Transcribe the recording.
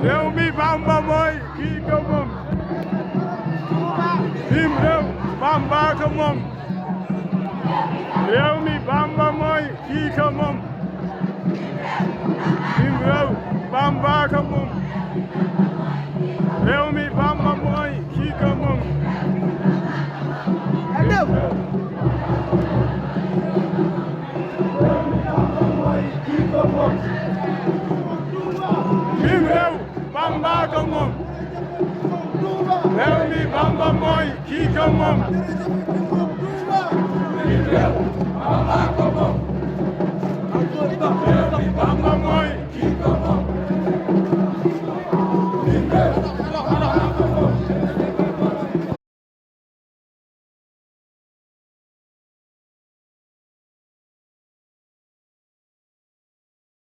réew mi Bamba mooy kii ko moom bim réew Bamba ko moom réew mi Bamba mooy kii ko moom bim réew Bamba ko moom réew mi Bamba mooy kii ko moom bim réew Bamba ko moom réew mi Bamba mooy kii ko moom bim réew Bamba